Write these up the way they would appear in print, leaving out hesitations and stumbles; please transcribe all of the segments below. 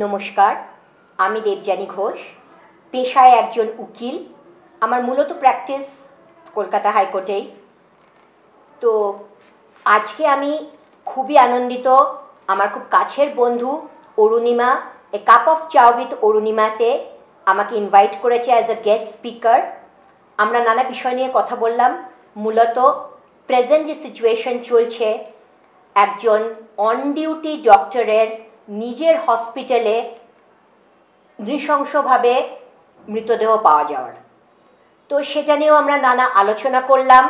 নমস্কার, আমি দেবযানী ঘোষ, পেশায় একজন উকিল। আমার মূলত প্র্যাকটিস কলকাতা হাইকোর্টেই। তো আজকে আমি খুবই আনন্দিত, আমার খুব কাছের বন্ধু অরুণিমা এ কাপ অফ চা উইথ অরুণিমাতে আমাকে ইনভাইট করেছে অ্যাজ এ গেস্ট স্পিকার। আমরা নানা বিষয় নিয়ে কথা বললাম। মূলত প্রেজেন্ট যে সিচুয়েশন চলছে, একজন অন ডিউটি ডক্টরের নিজের হসপিটালে নৃশংসভাবে মৃতদেহ পাওয়া যাওয়ার, তো সেটা নিয়েও আমরা নানা আলোচনা করলাম।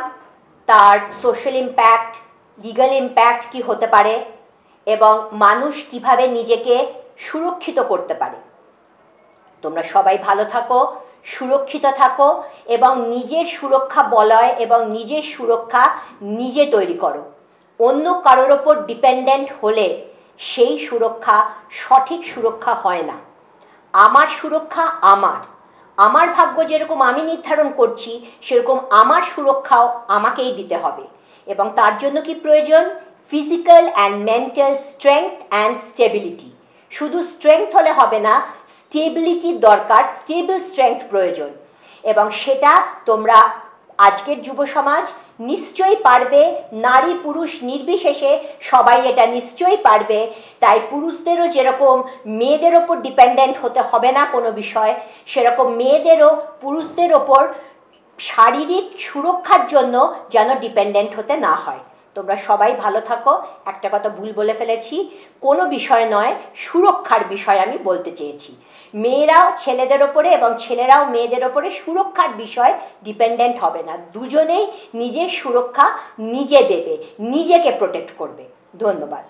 তার সোশ্যাল ইম্প্যাক্ট, লিগ্যাল ইম্প্যাক্ট কী হতে পারে এবং মানুষ কিভাবে নিজেকে সুরক্ষিত করতে পারে। তোমরা সবাই ভালো থাকো, সুরক্ষিত থাকো এবং নিজের সুরক্ষা বলয় এবং নিজের সুরক্ষা নিজে তৈরি করো। অন্য কারোর ওপর ডিপেন্ডেন্ট হলে সেই সুরক্ষা সঠিক সুরক্ষা হয় না। আমার সুরক্ষা আমার ভাগ্য যেরকম আমি নির্ধারণ করছি, সেরকম আমার সুরক্ষাও আমাকেই দিতে হবে। এবং তার জন্য কি প্রয়োজন? Physical and mental strength and stability. শুধু স্ট্রেংথ হলে হবে না, স্টেবিলিটির দরকার, স্টেবল স্ট্রেংথ প্রয়োজন। এবং সেটা তোমরা আজকের যুব সমাজ নিশ্চয়ই পারবে, নারী পুরুষ নির্বিশেষে সবাই এটা নিশ্চয়ই পারবে। তাই পুরুষদেরও যেরকম মেয়েদের ওপর ডিপেন্ডেন্ট হতে হবে না কোনো বিষয়, সেরকম মেয়েদেরও পুরুষদের ওপর শারীরিক সুরক্ষার জন্য যেন ডিপেন্ডেন্ট হতে না হয়। তোমরা সবাই ভালো থাকো। একটা কথা ভুল বলে ফেলেছি, কোনো বিষয় নয়, সুরক্ষার বিষয় আমি বলতে চেয়েছি। মেয়েরাও ছেলেদের ওপরে এবং ছেলেরাও মেয়েদের ওপরে সুরক্ষার বিষয় ডিপেন্ডেন্ট হবে না। দুজনেই নিজের সুরক্ষা নিজে দেবে, নিজেকে প্রোটেক্ট করবে। ধন্যবাদ।